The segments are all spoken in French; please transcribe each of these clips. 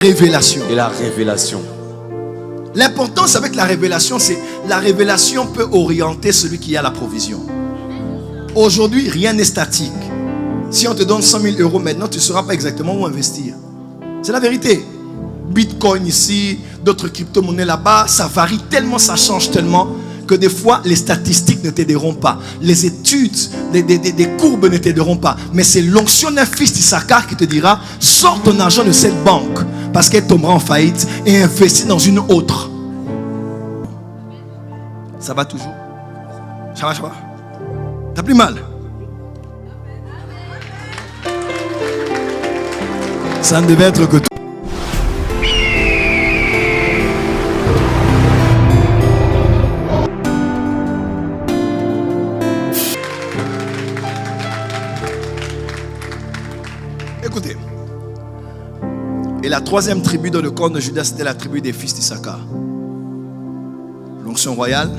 Révélation. Et la révélation. L'importance avec la révélation, c'est la révélation peut orienter celui qui a la provision. Aujourd'hui, rien n'est statique. Si on te donne 100 000 euros maintenant, tu ne sauras pas exactement où investir. C'est la vérité. Bitcoin ici, d'autres crypto-monnaies là-bas, ça varie tellement, ça change tellement que des fois, les statistiques ne t'aideront pas. Les études, des courbes ne t'aideront pas. Mais c'est l'onction d'un fils d'Issachar qui te dira, sors ton argent de cette banque parce qu'elle tombera en faillite et investis dans une autre. Ça va toujours? Ça va, ça va? T'as plus mal? Ça ne devait être que toi. Écoutez. Et la troisième tribu dans le camp de Judas, c'était la tribu des fils d'Issachar. L'onction royale,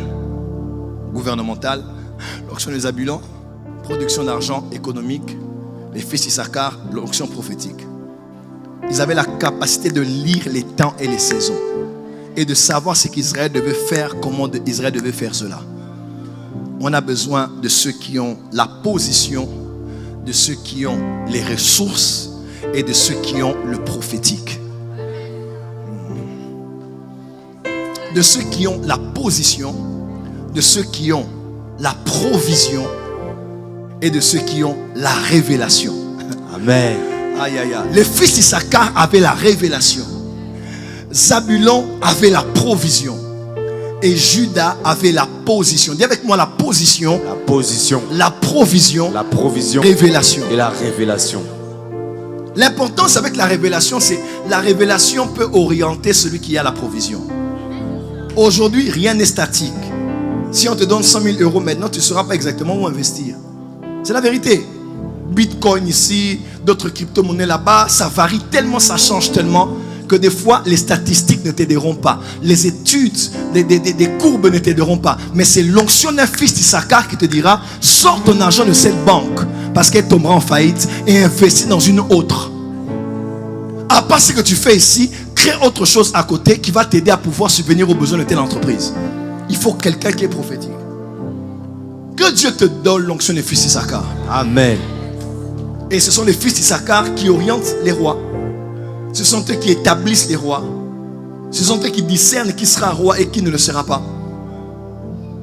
gouvernementale, l'onction des Zabulons, production d'argent économique, les fils d'Issachar, l'onction prophétique. Ils avaient la capacité de lire les temps et les saisons et de savoir ce qu'Israël devait faire, comment Israël devait faire cela. On a besoin de ceux qui ont la position, de ceux qui ont les ressources et de ceux qui ont le prophétique. De ceux qui ont la position, de ceux qui ont la provision et de ceux qui ont la révélation. Amen. Aïe, aïe, aïe. Les fils d'Issachar avaient la révélation. Zabulon avait la provision. Et Judas avait la position. Dis avec moi la position. La position. La provision. La provision. Révélation. Et la révélation. L'importance avec la révélation, c'est la révélation peut orienter celui qui a la provision. Aujourd'hui, rien n'est statique. Si on te donne 100 000 euros maintenant, tu ne sauras pas exactement où investir. C'est la vérité. Bitcoin ici, d'autres crypto-monnaies là-bas, ça varie tellement, ça change tellement que des fois, les statistiques ne t'aideront pas. Les études, des courbes ne t'aideront pas. Mais c'est l'onction d'un fils d'Issachar qui te dira, sors ton argent de cette banque parce qu'elle tombera en faillite et investis dans une autre. À part ce que tu fais ici, crée autre chose à côté qui va t'aider à pouvoir subvenir aux besoins de telle entreprise. Il faut quelqu'un qui est prophétique. Que Dieu te donne l'onction des fils d'Issachar. Amen. Et ce sont les fils d'Issachar qui orientent les rois. Ce sont eux qui établissent les rois. Ce sont eux qui discernent qui sera roi et qui ne le sera pas.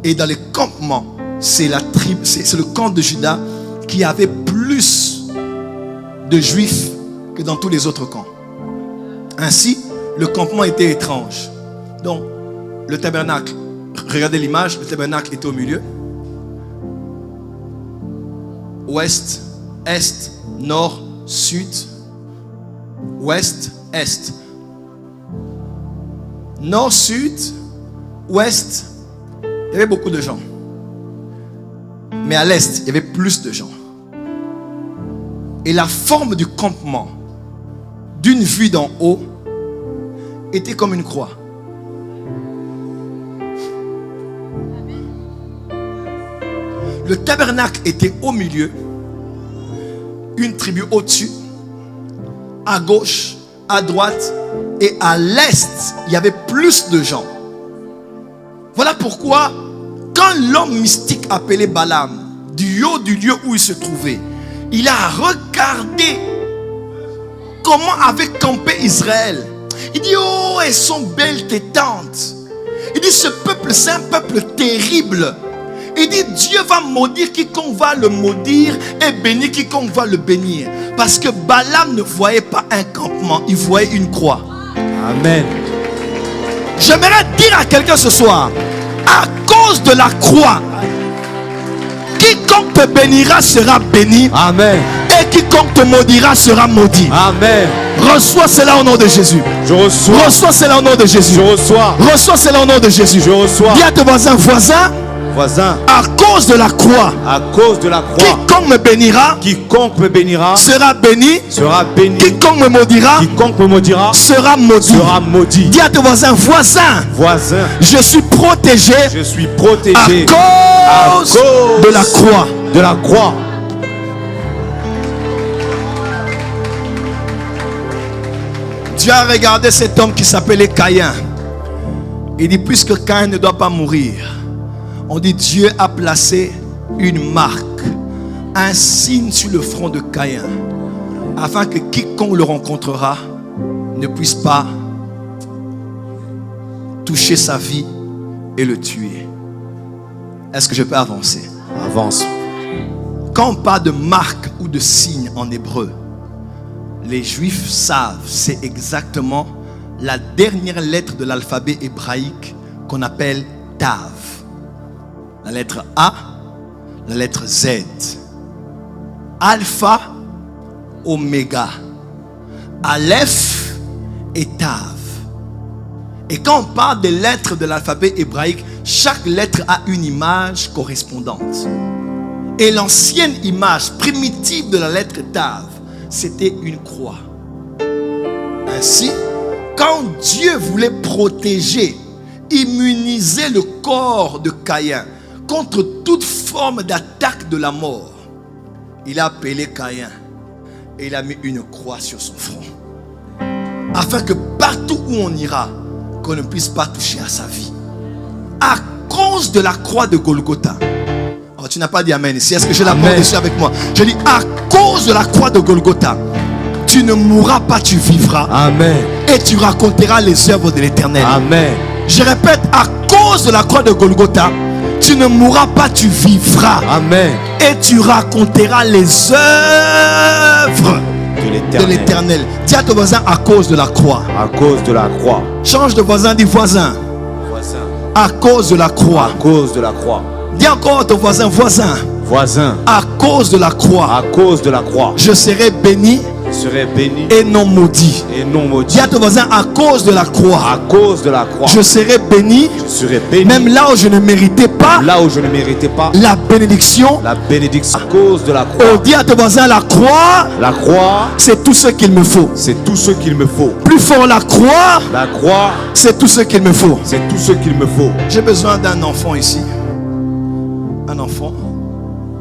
Et dans les campements, c'est le camp de Judas qui avait plus de juifs que dans tous les autres camps. Ainsi, le campement était étrange. Donc, le tabernacle, regardez l'image, le tabernacle était au milieu. Ouest, est, nord, sud, ouest, est. Nord, sud, ouest, il y avait beaucoup de gens. Mais à l'est, il y avait plus de gens. Et la forme du campement, d'une vue d'en haut, était comme une croix. Le tabernacle était au milieu, une tribu au-dessus, à gauche, à droite et à l'est, il y avait plus de gens. Voilà pourquoi, quand l'homme mystique appelé Balaam, du haut du lieu où il se trouvait, il a regardé comment avait campé Israël. Il dit, oh, elles sont belles tes tentes. Il dit, ce peuple, c'est un peuple terrible. Il dit, Dieu va maudire quiconque va le maudire et bénir quiconque va le bénir. Parce que Balaam ne voyait pas un campement, il voyait une croix. Amen. J'aimerais dire à quelqu'un ce soir, à cause de la croix, quiconque te bénira sera béni. Amen. Et quiconque te maudira sera maudit. Amen. Reçois cela au nom de Jésus. Je reçois. Reçois cela au nom de Jésus. Je reçois. Reçois cela au nom de Jésus. Je reçois. Dis à tes voisins, Voisin, à cause de la croix, à cause de la croix, quiconque me bénira sera béni. Sera béni. Quiconque me maudira sera maudit. Dis à tes voisins, voisin, je suis protégé à cause de la croix. De la croix. Dieu a regardé cet homme qui s'appelait Caïn. Il dit, puisque Caïn ne doit pas mourir, on dit Dieu a placé une marque, un signe sur le front de Caïn, afin que quiconque le rencontrera ne puisse pas toucher sa vie et le tuer. Est-ce que je peux avancer? Avance. Quand on parle de marque ou de signe en hébreu, les Juifs savent, c'est exactement la dernière lettre de l'alphabet hébraïque qu'on appelle Tav. La lettre A, la lettre Z. Alpha, Oméga. Aleph et Tav. Et quand on parle des lettres de l'alphabet hébraïque, chaque lettre a une image correspondante. Et l'ancienne image primitive de la lettre Tav, c'était une croix. Ainsi, quand Dieu voulait protéger, immuniser le corps de Caïn contre toute forme d'attaque de la mort, il a appelé Caïn et il a mis une croix sur son front. Afin que partout où on ira, qu'on ne puisse pas toucher à sa vie. À cause de la croix de Golgotha. Oh, tu n'as pas dit amen ici. Est-ce que je la porte dessus avec moi? Je dis, à cause de la croix de Golgotha, tu ne mourras pas, tu vivras. Amen. Et tu raconteras les œuvres de l'Éternel. Amen. Je répète, à cause de la croix de Golgotha, tu ne mourras pas, tu vivras. Amen. Et tu raconteras les œuvres de l'Éternel. Dis à ton voisin, à cause de la croix. À cause de la croix. Change de voisin, dis voisin. Voisin. À cause de la croix. À cause de la croix. Dis encore à ton voisin, voisin. Voisin. À cause de la croix. À cause de la croix. Je serai béni. Je serai béni. Et non maudit. Et non maudit. Dis à ton voisin, à cause de la croix. À cause de la croix. Je serai béni. Je serai béni. Même là où je ne méritais pas. Là où je ne méritais pas. La bénédiction. La bénédiction. À cause de la croix. Oh, dis à ton voisin, la croix. La croix. C'est tout ce qu'il me faut. C'est tout ce qu'il me faut. Plus fort, la croix. La croix. C'est tout ce qu'il me faut. C'est tout ce qu'il me faut. J'ai besoin d'un enfant ici. Un enfant.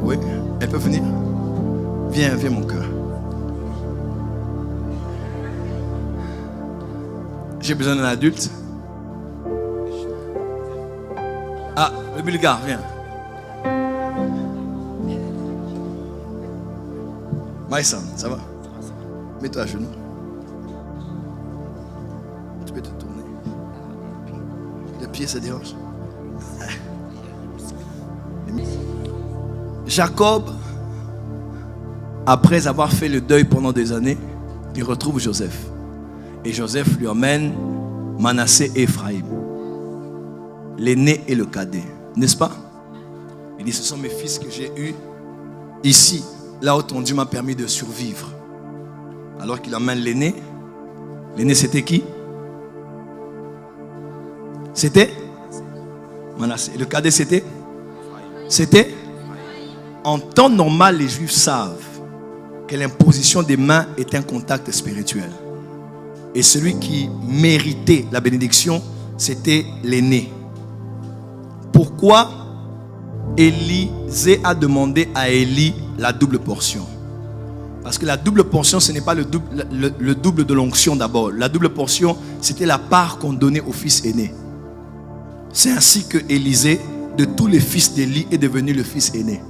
Oui, elle peut venir. Viens, viens mon cœur. J'ai besoin d'un adulte. Ah, le bulgare, viens. Maïsan, ça va? Mets-toi à genoux. Tu peux te tourner. Le pied, ça dérange. Jacob, après avoir fait le deuil pendant des années, il retrouve Joseph. Et Joseph lui emmène Manassé et Ephraïm, l'aîné et le cadet, n'est-ce pas? Il dit, ce sont mes fils que j'ai eus ici, là où ton Dieu m'a permis de survivre. Alors qu'il emmène l'aîné. L'aîné, c'était qui? C'était Manassé. Et le cadet, c'était? C'était? En temps normal, les Juifs savent que l'imposition des mains est un contact spirituel. Et celui qui méritait la bénédiction, c'était l'aîné. Pourquoi Élisée a demandé à Élie la double portion? Parce que la double portion, ce n'est pas le double de l'onction d'abord. La double portion, c'était la part qu'on donnait au fils aîné. C'est ainsi que Élisée, de tous les fils d'Élie, est devenu le fils aîné.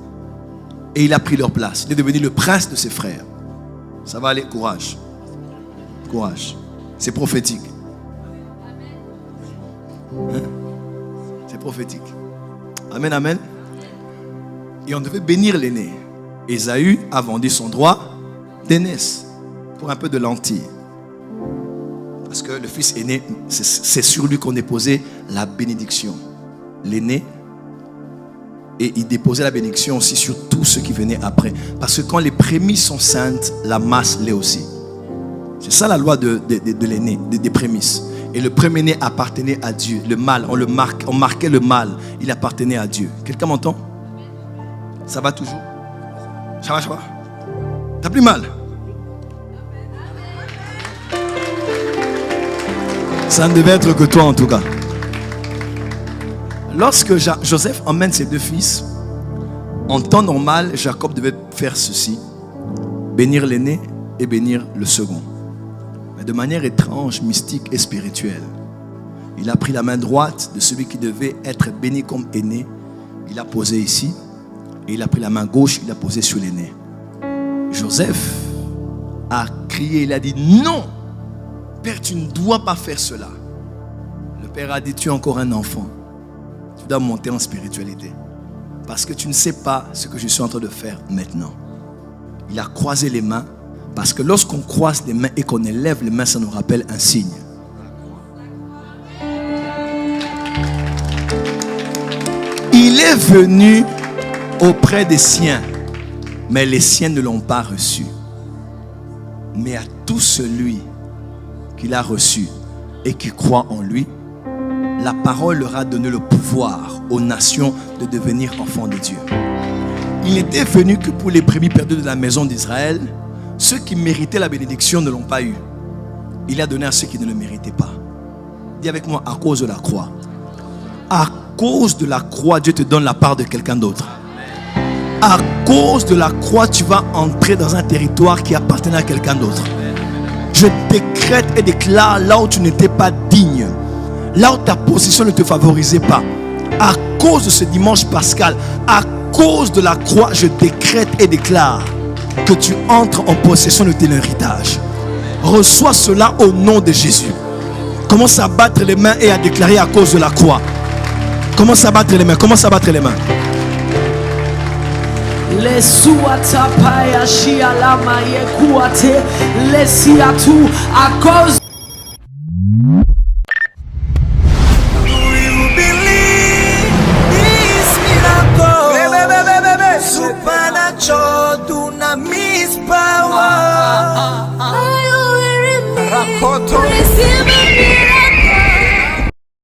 Et il a pris leur place. Il est devenu le prince de ses frères. Ça va aller, courage. Courage. C'est prophétique. Hein? C'est prophétique. Amen, amen. Et on devait bénir l'aîné. Ésaü a vendu son droit d'aînesse pour un peu de lentilles. Parce que le fils aîné, c'est sur lui qu'on déposait la bénédiction. L'aîné. Et il déposait la bénédiction aussi sur tous ceux qui venaient après. Parce que quand les prémices sont saintes, la masse l'est aussi. C'est ça la loi de l'aîné, des prémices. Et le premier-né appartenait à Dieu. Le mâle, on marquait le mâle. Il appartenait à Dieu. Quelqu'un m'entend? Ça va toujours? Ça va, ça va? T'as plus mal? Ça ne devait être que toi en tout cas. Lorsque Joseph emmène ses deux fils, en temps normal, Jacob devait faire ceci: bénir l'aîné et bénir le second. Mais de manière étrange, mystique et spirituelle, il a pris la main droite de celui qui devait être béni comme aîné. Il a posé ici. Et il a pris la main gauche, il a posé sur l'aîné. Joseph a crié, il a dit non, Père, tu ne dois pas faire cela. Le Père a dit, tu es encore un enfant. Tu dois monter en spiritualité. Parce que tu ne sais pas ce que je suis en train de faire maintenant. Il a croisé les mains. Parce que lorsqu'on croise les mains et qu'on élève les mains, ça nous rappelle un signe. Il est venu auprès des siens, mais les siens ne l'ont pas reçu. Mais à tout celui qu'il a reçu et qui croit en lui, la parole leur a donné le pouvoir aux nations de devenir enfants de Dieu. Il n'était venu que pour les brebis perdues de la maison d'Israël. Ceux qui méritaient la bénédiction ne l'ont pas eu. Il a donné à ceux qui ne le méritaient pas. Dis avec moi, à cause de la croix. À cause de la croix, Dieu te donne la part de quelqu'un d'autre. À cause de la croix, tu vas entrer dans un territoire qui appartenait à quelqu'un d'autre. Je décrète et déclare là où tu n'étais pas digne, là où ta position ne te favorisait pas. À cause de ce dimanche pascal, à cause de la croix, je décrète et déclare que tu entres en possession de ton héritage. Reçois cela au nom de Jésus. Commence à battre les mains et à déclarer à cause de la croix. Commence à battre les mains, commence à battre les mains. À cause